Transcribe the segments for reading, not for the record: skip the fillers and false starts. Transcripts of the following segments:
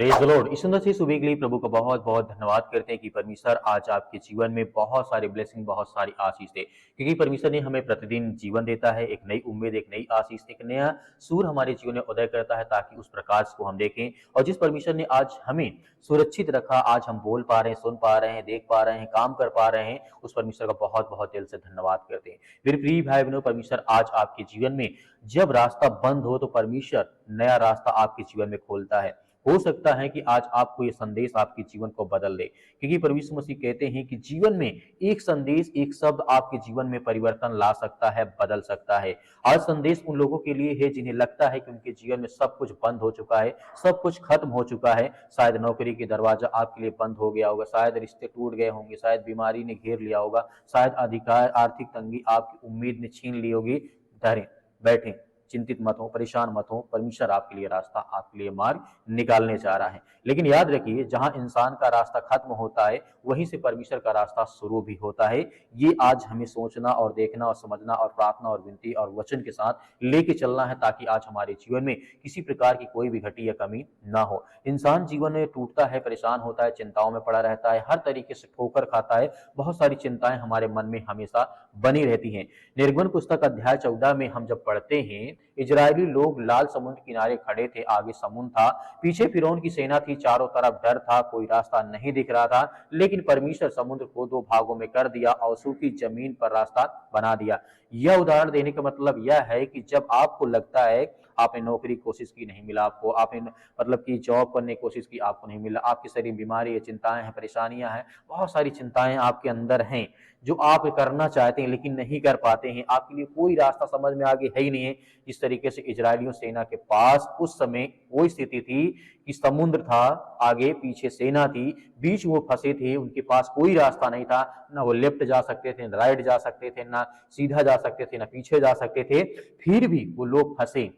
Praise the Lord. इस सुंदर सी सुबह के लिए प्रभु का बहुत बहुत धन्यवाद करते हैं कि परमेश्वर आज आपके जीवन में बहुत सारे ब्लेसिंग, बहुत सारी आशीष दे, क्योंकि परमेश्वर ने हमें प्रतिदिन जीवन देता है, एक नई उम्मीद, एक नई आशीष, एक नया सूर हमारे जीवन में उदय करता है ताकि उस प्रकाश को हम देखें। और जिस परमेश्वर ने आज हमें सुरक्षित रखा, आज हम बोल पा रहे हैं, सुन पा रहे हैं, देख पा रहे हैं, काम कर पा रहे हैं, उस परमेश्वर का बहुत बहुत दिल से धन्यवाद करते हैं। मेरे प्रिय भाई बहनों, परमेश्वर आज आपके जीवन में जब रास्ता बंद हो तो परमेश्वर नया रास्ता आपके जीवन में खोलता है। हो सकता है कि आज आपको ये संदेश आपके जीवन को बदल दे, क्योंकि प्रभु यीशु मसीह कहते हैं कि जीवन में एक संदेश, एक शब्द आपके जीवन में परिवर्तन ला सकता है, बदल सकता है। आज संदेश उन लोगों के लिए है जिन्हें लगता है कि उनके जीवन में सब कुछ बंद हो चुका है, सब कुछ खत्म हो चुका है। शायद नौकरी के दरवाजा आपके लिए बंद हो गया होगा, शायद रिश्ते टूट गए होंगे, शायद बीमारी ने घेर लिया होगा, शायद अधिकार, आर्थिक तंगी आपकी उम्मीद ने छीन ली होगी। डरें, बैठें, चिंतित मत हो, परेशान मत हो। परमेश्वर आपके लिए रास्ता, आपके लिए मार्ग निकालने जा रहा है। लेकिन याद रखिए, जहां इंसान का रास्ता खत्म होता है वहीं से परमेश्वर का रास्ता शुरू भी होता है। ये आज हमें सोचना और देखना और समझना और प्रार्थना और विनती और वचन के साथ लेके चलना है, ताकि आज हमारे जीवन में किसी प्रकार की कोई भी घटी या कमी ना हो। इंसान जीवन में टूटता है, परेशान होता है, चिंताओं में पड़ा रहता है, हर तरीके से ठोकर खाता है, बहुत सारी चिंताएं हमारे मन में हमेशा बनी रहती हैं। निर्गमन पुस्तक अध्याय 14 में हम जब पढ़ते हैं, इजरायली लोग लाल समुद्र किनारे खड़े थे, आगे समुद्र था, पीछे फिरौन की सेना थी, चारों तरफ डर था, कोई रास्ता नहीं दिख रहा था। लेकिन परमेश्वर समुद्र को दो भागों में कर दिया और सूखी जमीन पर रास्ता बना दिया। यह उदाहरण देने का मतलब यह है कि जब आपको लगता है आपने नौकरी की कोशिश की, नहीं मिला आपको, आपने मतलब कि जॉब करने की कोशिश की, आपको नहीं मिला, आपके शरीर बीमारी है, चिंताएं हैं, परेशानियां हैं, बहुत सारी चिंताएं आपके अंदर हैं जो आप करना चाहते हैं लेकिन नहीं कर पाते हैं, आपके लिए कोई रास्ता समझ में आगे है ही नहीं है। इस तरीके से इजरायलियों सेना के पास उस समय वो स्थिति थी कि समुद्र था, आगे पीछे सेना थी, बीच वो फंसे थे, उनके पास कोई रास्ता नहीं था, ना वो लेफ्ट जा सकते थे, ना राइट जा सकते थे, ना सीधा जा सकते थे, ना पीछे जा सकते थे। फिर भी वो लोग फंसे।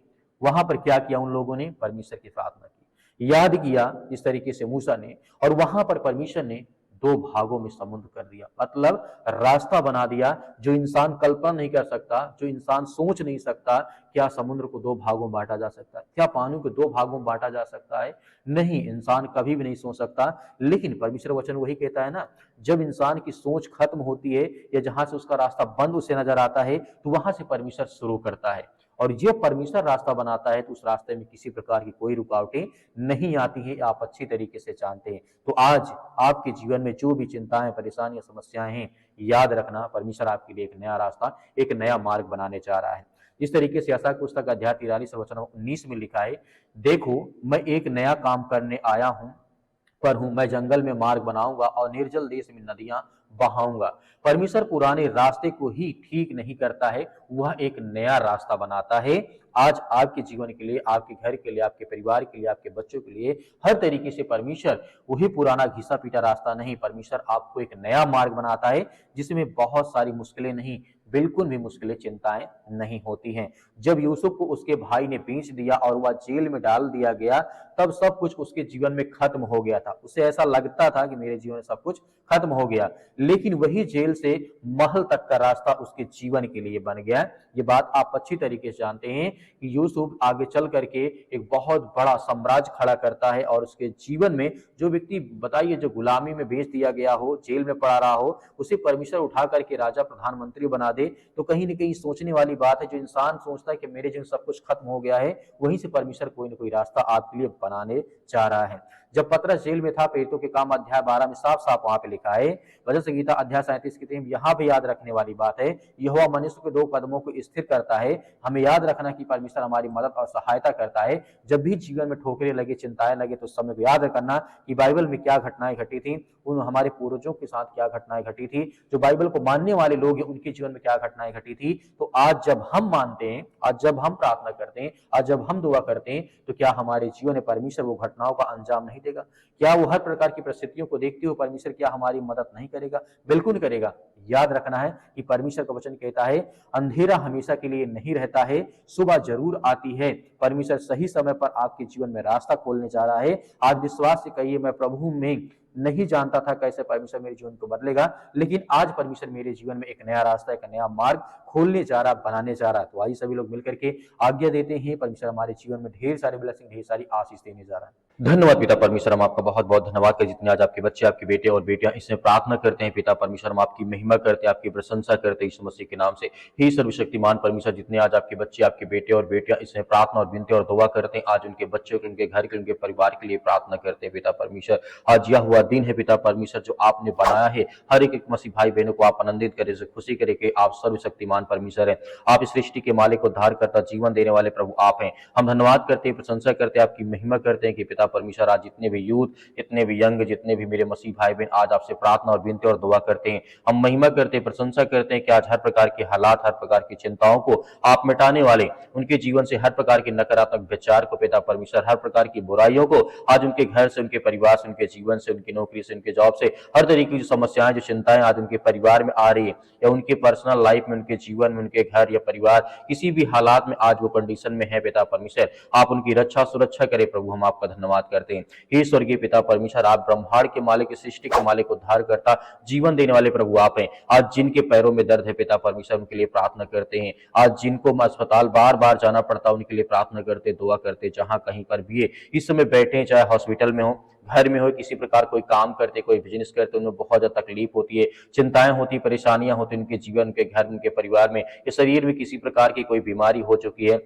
वहां पर क्या किया उन लोगों ने? परमेश्वर की प्रार्थना की, याद किया जिस तरीके से मूसा ने, और वहां पर परमेश्वर ने दो भागों में समुद्र कर दिया, मतलब रास्ता बना दिया जो इंसान कल्पना नहीं कर सकता, जो इंसान सोच नहीं सकता। क्या समुद्र को दो भागों में बांटा जा सकता है? क्या पानी को दो भागों में बांटा जा सकता है? नहीं, इंसान कभी भी नहीं सोच सकता। लेकिन परमेश्वर वचन वही कहता है ना, जब इंसान की सोच खत्म होती है या जहां से उसका रास्ता बंद उसे नजर आता है, तो वहां से परमेश्वर शुरू करता है। और जब परमेश्वर रास्ता बनाता है तो उस रास्ते में किसी प्रकार की कोई रुकावटें नहीं आती है, आप अच्छी तरीके से जानते हैं। तो आज आपके जीवन में जो भी चिंताएं, परेशानियां, समस्याएं हैं, याद रखना परमेश्वर आपके लिए एक नया रास्ता, एक नया मार्ग बनाने जा रहा है। इस तरीके से यशायाह पुस्तक अध्याय 43 वचन 19 में लिखा है, देखो मैं एक नया काम करने आया हूं, मैं जंगल में मार्ग बनाऊंगा और निर्जल देश में नदियां बहाऊंगा। परमेश्वर पुराने रास्ते को ही ठीक नहीं करता है, वह एक नया रास्ता बनाता है। आज आपके जीवन के लिए, आपके घर के लिए, आपके परिवार के लिए, आपके बच्चों के लिए, हर तरीके से परमेश्वर वही पुराना घिसा पीटा रास्ता नहीं, परमेश्वर आपको एक नया मार्ग बनाता है जिसमें बहुत सारी मुश्किलें नहीं, बिल्कुल भी मुश्किलें, चिंताएं नहीं होती हैं। जब यूसुफ को उसके भाई ने बेच दिया और वह जेल में डाल दिया गया, तब सब कुछ उसके जीवन में खत्म हो गया था। उसे ऐसा लगता था कि मेरे जीवन में सब कुछ खत्म हो गया, लेकिन वही जेल से महल तक का रास्ता उसके जीवन के लिए बन गया। ये बात आप अच्छी तरीके से जानते हैं कि यूसुफ आगे चल करके एक बहुत बड़ा साम्राज्य खड़ा करता है, और उसके जीवन में जो व्यक्ति, बताइए, जो गुलामी में बेच दिया गया हो, जेल में पड़ा रहा हो, उसे परमेश्वर उठा करके राजा, प्रधानमंत्री बना दे। तो कहीं ना कहीं सोचने वाली बात है, जो इंसान सोचता है कि मेरे जीवन सब कुछ खत्म हो गया है, वहीं से परमेश्वर कोई ना कोई रास्ता आपके लिए बनाने जा रहा है। जब पतरस जेल में था, प्रेरितों के काम अध्याय 12 में साफ साफ वहां पे लिखा है, भजन संगीता अध्याय 37 की यहाँ पे याद रखने वाली बात है, यहोवा मनुष्य के दो कदमों को स्थिर करता है। हमें याद रखना कि परमेश्वर हमारी मदद और सहायता करता है। जब भी जीवन में ठोकरें लगे, चिंताएं लगे, तो उस समय को याद करना कि बाइबल में क्या घटनाएं घटी थी, उन हमारे पूर्वजों के साथ क्या घटनाएं घटी थी, जो बाइबल को मानने वाले लोग हैं उनके जीवन में क्या घटनाएं घटी थी। तो आज जब हम मानते हैं, आज जब हम प्रार्थना करते हैं, आज जब हम दुआ करते हैं, तो क्या हमारे जीवन में परमेश्वर वो घटनाओं का अंजाम नहीं देगा? क्या वो हर प्रकार की परिस्थितियों को देखते हुए परमेश्वर क्या हमारी मदद नहीं करेगा? बिल्कुल करेगा। याद रखना है कि परमेश्वर का वचन कहता है अंधेरा हमेशा के लिए नहीं रहता है, सुबह जरूर आती है। परमेश्वर सही समय पर आपके जीवन में रास्ता खोलने जा रहा है। आज विश्वास से कहिए, मैं प्रभु में नहीं जानता था कैसे परमेश्वर मेरे जीवन को बदलेगा, लेकिन आज परमेश्वर मेरे जीवन में एक नया रास्ता, एक नया मार्ग खोलने जा रहा, बनाने जा रहा है। तो आइए सभी लोग मिलकर के आज्ञा देते हैं, परमेश्वर हमारे जीवन में ढेर सारे ब्लेसिंग, ढेर सारी आशीष देने जा रहा है। धन्यवाद पिता परमेश्वर, हम आपका बहुत बहुत धन्यवाद करें जितने आज आपके बच्चे, आपके बेटे और बेटियां इसमें प्रार्थना करते हैं। पिता परमेश्वर, हम आपकी महिमा करते हैं, आपकी प्रशंसा करते हैं यीशु मसीह के नाम से। हे सर्वशक्तिमान परमेश्वर, जितने आज आपके बच्चे, आपके बेटे और बेटियां इसमें प्रार्थना और विनती और दुआ करते हैं, आज उनके बच्चों के, उनके घर के, उनके परिवार के लिए प्रार्थना करते हैं। पिता परमेश्वर, आज यह हुआ दिन है पिता परमेश्वर जो आपने बनाया है, हर एक मसीह भाई बहनों को आप आनंदित करें, खुशी करें कि आप सर्वशक्तिमान परमेश्वर हैं। आप इस सृष्टि के मालिक, उद्धार करता, जीवन देने वाले प्रभु आप हैं। हम धन्यवाद करते हैं, प्रशंसा करते हैं, आपकी महिमा करते हैं कि पिता परमेश्वर आज जितने भी यूथ, जितने भी यंग, जितने भी मेरे मसीह भाई बहन आज आपसे प्रार्थना और विनती और दुआ करते हैं। हम महिमा करते हैं, प्रशंसा करते हैं कि आज हर प्रकार के हालात, हर प्रकार की चिंताओं को आप मिटाने वाले, उनके जीवन से हर प्रकार के नकारात्मक विचार को पिता परमेश्वर, हर प्रकार की बुराइयों को आज उनके घर से, उनके परिवार से, उनके जीवन से, उनकी नौकरी से, उनके जॉब से, हर तरीके की समस्याएं, जो चिंताएं आज उनके परिवार में आ रही है या उनके पर्सनल लाइफ में, उनके जीवन में, उनके घर या परिवार, किसी भी हालात में आज वो कंडीशन में है पिता परमेश्वर, आप उनकी रक्षा सुरक्षा करें प्रभु। हम आपका धन्यवाद करते हैं। हे स्वर्गीय पिता परमेश्वर, आप ब्रह्मांड के मालिक, सृष्टि के मालिक, उद्धार करता, जीवन देने वाले प्रभु आप हैं। आज जिनके पैरों में दर्द है पिता परमेश्वर, उनके लिए प्रार्थना करते हैं। आज जिनको अस्पताल बार बार जाना पड़ता है, उनके लिए प्रार्थना करते, दुआ करते, जहां कहीं पर भी इस समय बैठे हैं, चाहे हॉस्पिटल में हो, घर में हो, किसी प्रकार कोई काम करते, कोई बिजनेस करते, उनमें बहुत ज्यादा तकलीफ होती है, चिंताएं होती, परेशानियां होती उनके जीवन, के घर, उनके परिवार में, या शरीर में किसी प्रकार की कोई बीमारी हो चुकी है,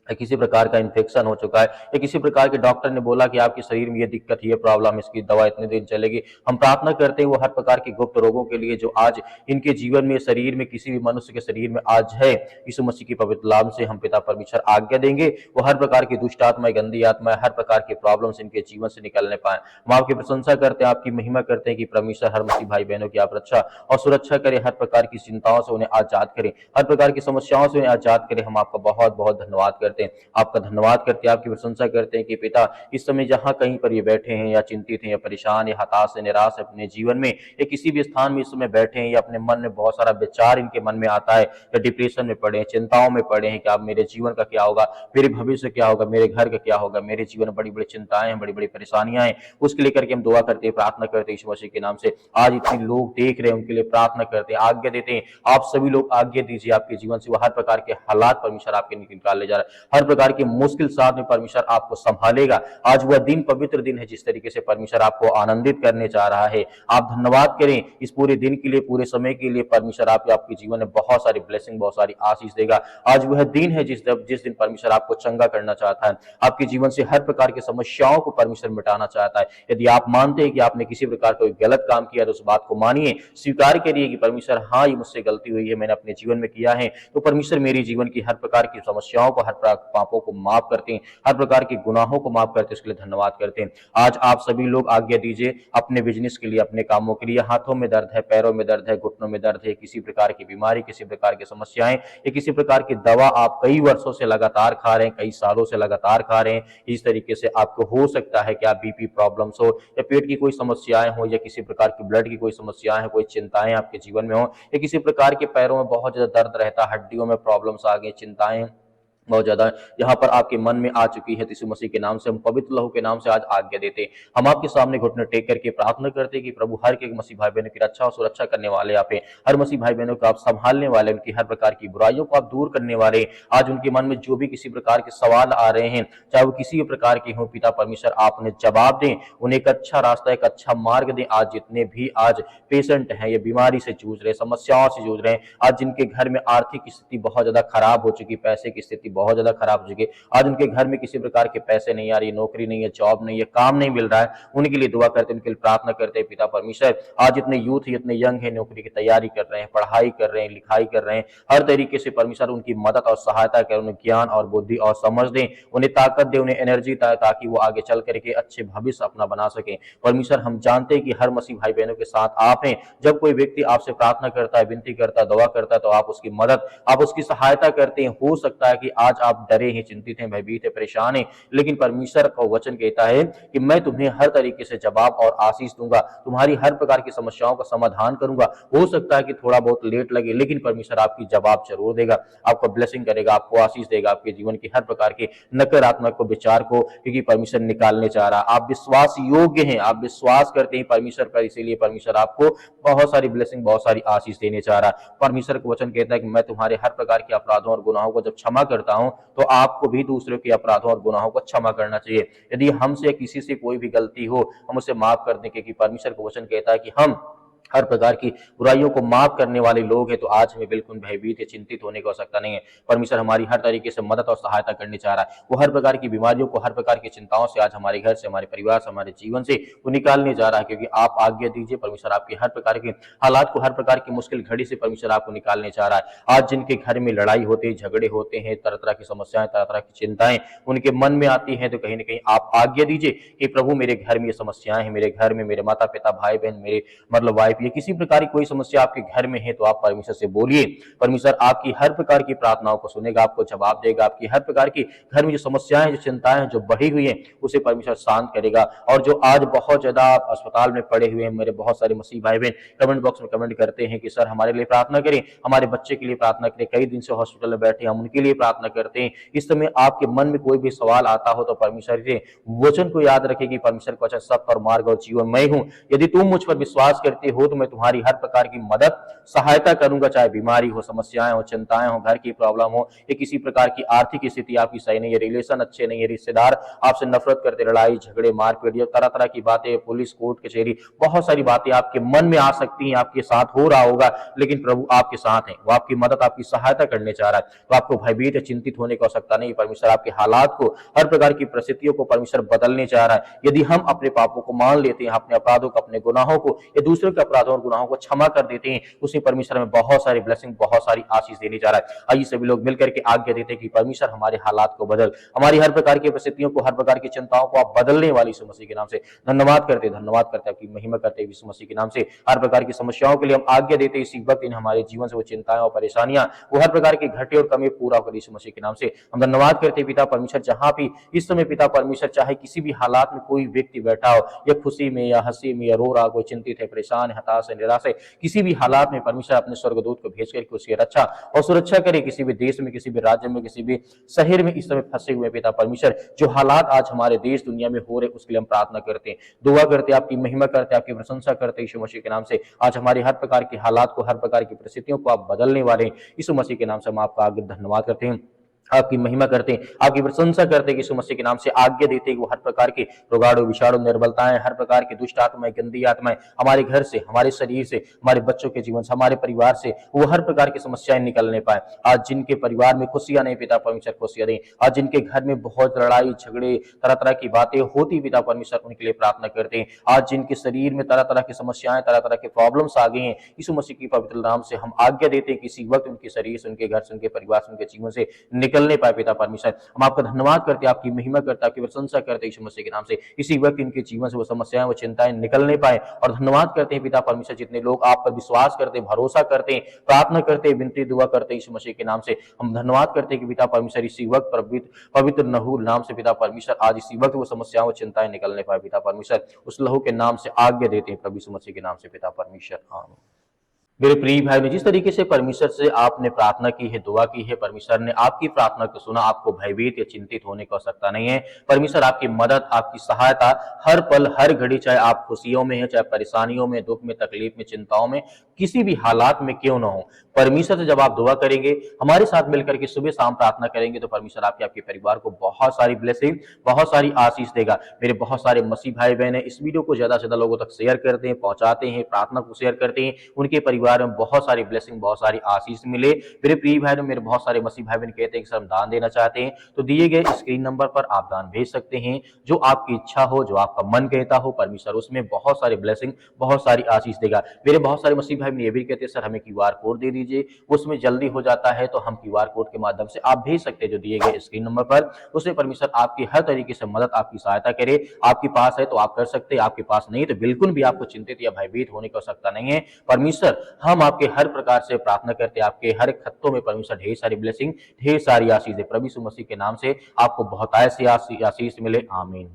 किसी प्रकार का इन्फेक्शन हो चुका है, या किसी प्रकार के डॉक्टर ने बोला कि आपके शरीर में ये दिक्कत, ये प्रॉब्लम, इसकी दवा इतने दिन चलेगी। हम प्रार्थना करते हैं वो हर प्रकार के गुप्त रोगों के लिए जो आज इनके जीवन में, शरीर में, किसी भी मनुष्य के शरीर में आज है, यीशु मसीह की पवित्र नाम से हम पिता परमेश्वर आज्ञा देंगे, वो हर प्रकार की दुष्ट आत्मा, गंदी आत्मा, हर प्रकार के प्रॉब्लम्स इनके जीवन से निकलने पाए। हम आपकी प्रशंसा करते हैं, आपकी महिमा करते हैं कि परमेश्वर हर मसीह भाई बहनों की आप रक्षा और सुरक्षा करें, हर प्रकार की चिंताओं से उन्हें आजाद करें, हर प्रकार की समस्याओं से उन्हें आजाद करें। हम आपका बहुत बहुत धन्यवाद करते हैं, आपका धन्यवाद करते हैं, आपकी प्रशंसा करते हैं कि पिता इस समय जहां कहीं पर ये बैठे हैं, या चिंतित हैं, या परेशान, या हताश है, निराश है अपने जीवन में, या किसी भी स्थान में इस समय बैठे हैं, या अपने मन में बहुत सारा विचार इनके मन में आता है, या डिप्रेशन में पड़े हैं, चिंताओं में पड़े हैं कि आप मेरे जीवन का क्या होगा, मेरे भविष्य क्या होगा, मेरे घर का क्या होगा, मेरे जीवन में बड़ी बड़ी चिंताएं हैं, बड़ी बड़ी परेशानियां हैं, उसके लेकर के हम दुआ करते हैं, प्रार्थना करते हैं यीशु मसीह के नाम से। आज इतने लोग देख रहे हैं, उनके लिए प्रार्थना करते हैं, आज्ञा देते हैं, आप सभी लोग आज्ञा दीजिए आपके जीवन से, वो हर प्रकार के हालात परमेश्वर आपके निकाल ले जा रहा है, हर प्रकार की मुश्किल साथ में परमेश्वर आपको संभालेगा। आज वह दिन पवित्र दिन है जिस तरीके से परमेश्वर आपको आनंदित करने जा रहा है। आप धन्यवाद करें इस पूरे दिन के लिए, पूरे समय के लिए। परमेश्वर आपके जीवन में बहुत सारी ब्लेसिंग, बहुत सारी आशीष देगा। आज वह दिन है जिस दिन परमेश्वर आपको चंगा करना चाहता है, आपके जीवन से हर प्रकार की समस्याओं को परमेश्वर मिटाना चाहता है। यदि आप मानते हैं कि आपने किसी प्रकार कोई गलत काम किया तो उस बात को मानिए, स्वीकार करिए कि परमेश्वर हाँ, ये मुझसे गलती हुई है, मैंने अपने जीवन में किया है, तो परमेश्वर मेरे जीवन की हर प्रकार की समस्याओं को, हर पापों को माफ करते हैं, हर प्रकार के गुनाहों को माफ करते हैं, इसके लिए धन्यवाद करते हैं। आज आप सभी लोग आज्ञा दीजिए अपने बिजनेस के लिए, अपने कामों के लिए, हाथों में दर्द है, पैरों में दर्द है, घुटनों में दर्द है, किसी प्रकार की बीमारी, किसी प्रकार की समस्याएं, या किसी प्रकार की दवा आप कई वर्षों से लगातार खा रहे हैं, कई सालों से लगातार खा रहे हैं, इस तरीके से आपको हो सकता है कि आप बीपी प्रॉब्लम्स हो, या पेट की कोई समस्याएं हो, या किसी प्रकार की ब्लड की कोई समस्याएं हो, कोई चिंताएं आपके जीवन में हो, या किसी प्रकार के पैरों में बहुत ज्यादा दर्द रहता है, हड्डियों में प्रॉब्लम्स आ गई, चिंताएं बहुत ज्यादा यहाँ पर आपके मन में आ चुकी है, तो यीशु मसीह के नाम से, हम पवित्र लहू के नाम से आज आज्ञा देते हैं। हम आपके सामने घुटने टेक करके प्रार्थना करते हैं कि प्रभु हर एक मसीह भाई बहनों की रक्षा और सुरक्षा करने वाले आप हैं, हर मसीह भाई बहनों को आप संभालने वाले, उनकी हर प्रकार की बुराइयों को आप दूर करने वाले। आज उनके मन में जो भी किसी प्रकार के सवाल आ रहे हैं, चाहे वो किसी भी प्रकार के हों, पिता परमेश्वर आप उन्हें जवाब दें, उन्हें एक अच्छा रास्ता, एक अच्छा मार्ग दें। आज जितने भी आज पेशेंट हैं, ये बीमारी से जूझ रहे, समस्याओं से जूझ रहे हैं, आज जिनके घर में आर्थिक स्थिति बहुत ज्यादा खराब हो चुकी, पैसे की स्थिति बहुत ज्यादा खराब हो चुकी, आज उनके घर में किसी प्रकार के पैसे नहीं आ रही, नौकरी नहीं है, जॉब नहीं है, काम नहीं मिल रहा है, उनके लिए दुआ करते हैं, उनके लिए प्रार्थना करते हैं। पिता परमेश्वर आज इतने यूथ, इतने यंग है, नौकरी की तैयारी कर रहे हैं, पढ़ाई कर रहे हैं, लिखाई कर रहे हैं, हर तरीके से परमेश्वर उनकी मदद और सहायता करें, उन्हें ज्ञान और बुद्धि और समझ दें, उन्हें ताकत दें, उन्हें एनर्जी, ताकि वो आगे चल करके अच्छे भविष्य अपना बना सके। परमेश्वर हम जानते हैं कि हर मसीह भाई बहनों के साथ आप हैं। जब कोई व्यक्ति आपसे प्रार्थना करता है, विनती करता है, दुआ करता है, तो आप उसकी मदद, आप उसकी सहायता करते हैं। हो सकता है कि आज आप डरे हैं, चिंतित हैं, भयभीत हैं, परेशान हैं, लेकिन परमेश्वर का वचन कहता है कि मैं तुम्हें हर तरीके से जवाब और आशीष दूंगा, तुम्हारी हर प्रकार की समस्याओं का समाधान करूंगा। हो सकता है कि थोड़ा बहुत लेट लगे, लेकिन परमेश्वर आपकी जवाब जरूर देगा, आपको ब्लेसिंग करेगा, आपको आशीष देगा, आपके जीवन की हर प्रकार के नकारात्मक विचार को, क्योंकि परमेश्वर निकालने चाह रहा है। आप विश्वास योग्य हैं, आप विश्वास करते हैं परमेश्वर पर, इसीलिए परमेश्वर आपको बहुत सारी ब्लेसिंग, बहुत सारी आशीष देने चाह रहा है। परमेश्वर का वचन कहता है कि मैं तुम्हारे हर प्रकार के अपराधों और गुनाहों को जब क्षमा करता हूं, तो आपको भी दूसरों के अपराधों और गुनाहों को क्षमा करना चाहिए। यदि हमसे या किसी से कोई भी गलती हो, हम उसे माफ कर दें, क्योंकि परमेश्वर का वचन कहता है कि हम हर प्रकार की बुराइयों को माफ करने वाले लोग हैं। तो आज हमें बिल्कुल भयभीत या चिंतित होने की आवश्यकता नहीं है। परमेश्वर हमारी हर तरीके से मदद और सहायता करनी चाह रहा है। वो हर प्रकार की बीमारियों को, हर प्रकार की चिंताओं से आज हमारे घर से, हमारे परिवार से, हमारे जीवन से वो निकालने जा रहा है, क्योंकि आप आज्ञा दीजिए, परमेश्वर आपके हर प्रकार के हालात को, हर प्रकार की मुश्किल घड़ी से परमेश्वर आपको निकालने चाह रहा है। आज जिनके घर में लड़ाई होती है, झगड़े होते हैं, तरह तरह की समस्याएं, तरह तरह की चिंताएं उनके मन में आती हैं, तो कहीं ना कहीं आप आज्ञा दीजिए कि प्रभु मेरे घर में ये समस्याएं हैं, मेरे घर में मेरे माता पिता, भाई बहन, मेरे मतलब वाइफ, ये किसी प्रकार की कोई समस्या आपके घर में है, तो आप परमेश्वर से बोलिए। परमेश्वर आपकी हर प्रकार की प्रार्थनाओं को सुनेगा, आपको जवाब देगा। आपकी हर प्रकार की घर में जो समस्याएं, जो चिंताएं जो बढ़ी हुई हैं, उसे परमेश्वर शांत करेगा। और जो आज बहुत ज्यादा अस्पताल में पड़े हुए हैं, मेरे बहुत सारे मसीह भाई बहन कमेंट बॉक्स में कमेंट करते हैं कि सर हमारे लिए प्रार्थना करें, हमारे बच्चे के लिए प्रार्थना करें, कई दिन से हॉस्पिटल में बैठे, हम उनके लिए प्रार्थना करते हैं। इस समय आपके मन में कोई भी सवाल आता हो, तो परमेश्वर के वचन को याद रखें कि परमेश्वर का वचन सत्य और मार्ग और जीवन मैं हूं। यदि तुम मुझ पर विश्वास करते हो, तो मैं तुम्हारी हर प्रकार की मदद, सहायता करूंगा, चाहे बीमारी हो, समस्याएं हो, चिंताएं हो, घर की प्रॉब्लम हो, या किसी प्रकार की आर्थिक स्थिति आपकी सही नहीं है, रिलेशन अच्छे नहीं है, रिश्तेदार आपसे नफरत करते, लड़ाई झगड़े मारपीट, या तरह तरह की बातें, पुलिस कोर्ट कचहरी, बहुत सारी बातें आपके मन में आ सकती हैं, आपके साथ हो रहा होगा, लेकिन प्रभु आपके साथ है, वो आपकी मदद, आपकी सहायता करने चाह रहा है। तो आपको भयभीत या चिंतित होने की आवश्यकता नहीं। परमेश्वर आपके हालात को, हर प्रकार की परिस्थितियों को परमेश्वर बदलने चाह रहा है। यदि हम अपने पापों को मान लेते हैं, अपने अपराधों को, अपने गुनाहों को, या दूसरों के अपराधों और गुनाहों को क्षमा कर देते हैं, उसी परमेश्वर में बहुत सारी ब्लेसिंग, बहुत सारी आशीष देने जा रहा है। आइए सभी लोग मिलकर के आज्ञा देते हैं कि परमेश्वर हमारे हालात को बदल, हमारी हर प्रकार की परिस्थितियों को, हर प्रकार की चिंताओं को आप बदलने वाली यीशु मसीह के नाम से धन्यवाद करते, धन्यवाद करते, आपकी महिमा करते यीशु मसीह के नाम से। हर प्रकार की समस्याओं के लिए हम आज्ञा देते इसी वक्त इन हमारे जीवन से वो चिंताएं और परेशानियां, वो हर प्रकार की घटे और कमी पूरा कर यीशु मसीह के नाम से हम धन्यवाद करते पिता परमेश्वर। जहां भी इस समय पिता परमेश्वर, चाहे किसी भी हालात में कोई व्यक्ति बैठा हो, या खुशी में या हंसी में या रो रहा, कोई चिंतित है, परेशान है, हताश है, निराश है, किसी भी हालात में परमेश्वर अपने स्वर्गदूत को भेज करके उसकी रक्षा और सुरक्षा करे। किसी भी देश में, किसी भी राज्य में, किसी भी शहर में इस समय फंसे हुए पिता परमेश्वर, जो हालात आज हमारे देश दुनिया में हो रहे, उसके लिए हम प्रार्थना करते हैं, दुआ करते, आपकी महिमा करते, आपकी प्रशंसा करते यीशु मसीह के नाम से। आज हमारे हर प्रकार के हालात को, हर प्रकार की परिस्थितियों को आप बदलने वाले हैं यीशु मसीह के नाम से। हम आपका आगे धन्यवाद करते हैं, आपकी महिमा करते हैं, आपकी प्रशंसा करते हैं यीशु मसीह के नाम से। आज्ञा देते हैं कि वो हर प्रकार के रोगाणु, विषाणु, निर्बलताएं, हर प्रकार की दुष्ट आत्माएं, गंदी आत्माएं हमारे घर से, हमारे शरीर से, हमारे बच्चों के जीवन से, हमारे परिवार से वो हर प्रकार की समस्याएं निकलने पाए। आज जिनके परिवार में खुशियां नहीं पिता परमेश्वर, खुशियां दें। आज जिनके घर में बहुत लड़ाई झगड़े, तरह तरह की बातें होती पिता परमेश्वर, उनके लिए प्रार्थना करते हैं। आज जिनके शरीर में तरह तरह की समस्याएं, तरह तरह के प्रॉब्लम्स आ गई हैं, यीशु मसीह की पवित्र नाम से हम आज्ञा देते हैं कि इसी वक्त उनके शरीर से, उनके घर से, उनके परिवार से, उनके जीवन से निकलने पाए पिता परमेश्वर। हम आपका धन्यवाद करते, आपकी महिमा करते, आपकी प्रशंसा करते यीशु मसीह के नाम से। इसी वक्त इनके जीवन से वो समस्याएं, वो चिंताएं निकलने पाए। और धन्यवाद करते हैं पिता परमेश्वर, जितने लोग आप पर विश्वास करते, भरोसा करते, प्रार्थना करते, विनती दुआ करते यीशु मसीह के नाम से। हम धन्यवाद करते हैं कि पिता परमेश्वर इसी वक्त पवित्र नहूर नाम से पिता परमेश्वर, आज इसी वक्त वो समस्याएं, वो चिंताएं निकलने पाए पिता परमेश्वर। उस लहू के नाम से आज्ञा देते हैं प्रभु यीशु मसीह के नाम से पिता परमेश्वर, आमीन। मेरे प्रिय भाई ने जिस तरीके से परमेश्वर से आपने प्रार्थना की है, दुआ की है, परमेश्वर ने आपकी प्रार्थना को सुना। आपको भयभीत या चिंतित होने की आवश्यकता नहीं है। परमेश्वर आपकी मदद, आपकी सहायता हर पल, हर घड़ी, चाहे आप खुशियों में हैं, चाहे परेशानियों में, दुख में, तकलीफ में, चिंताओं में, किसी भी हालात में क्यों ना हो, परमेश्वर से जब आप दुआ करेंगे, हमारे साथ मिलकर के सुबह शाम प्रार्थना करेंगे, तो परमेश्वर आपके परिवार को बहुत सारी ब्लेसिंग, बहुत सारी आशीष देगा। मेरे बहुत सारे मसीह भाई बहन है, इस वीडियो को ज्यादा से ज्यादा लोगों तक शेयर करते हैं, पहुंचाते हैं, प्रार्थना को शेयर करते हैं, उनके परिवार में बहुत सारी ब्लेसिंग, बहुत सारी आशीष मिले। मेरे प्रिय भाई, मेरे बहुत सारे मसीह भाई बहन कहते हैं कि सर हम दान देना चाहते हैं, तो दिए गए स्क्रीन नंबर पर आप दान भेज सकते हैं। जो आपकी इच्छा हो, जो आपका मन कहता हो, परमेश्वर उसमें बहुत सारी ब्लेसिंग, बहुत सारी आशीष देगा। मेरे बहुत सारे मसीह भाई ये भी कहते हैं सर हमें क्यूआर कोड दे दीजिए, उसमें जल्दी हो जाता है, तो हम क्यूआर कोड के माध्यम से आप भेज सकते हैं जो दिए गए स्क्रीन नंबर पर। उसमें परमेश्वर आपकी हर तरीके से मदद, आपकी सहायता करे। आपके पास है तो आप कर सकते हैं, आपके पास नहीं तो बिल्कुल भी आपको चिंतित या भयभीत होने की आवश्यकता नहीं है। परमेश्वर हम आपके हर प्रकार से प्रार्थना करते हैं, आपके हर खत्तों में परमेश्वर ढेर सारी ब्लेसिंग, ढेर सारी आशीष दे। प्रभु यीशु मसीह के नाम से आपको बहुत ऐसी आशीष मिले। आमीन।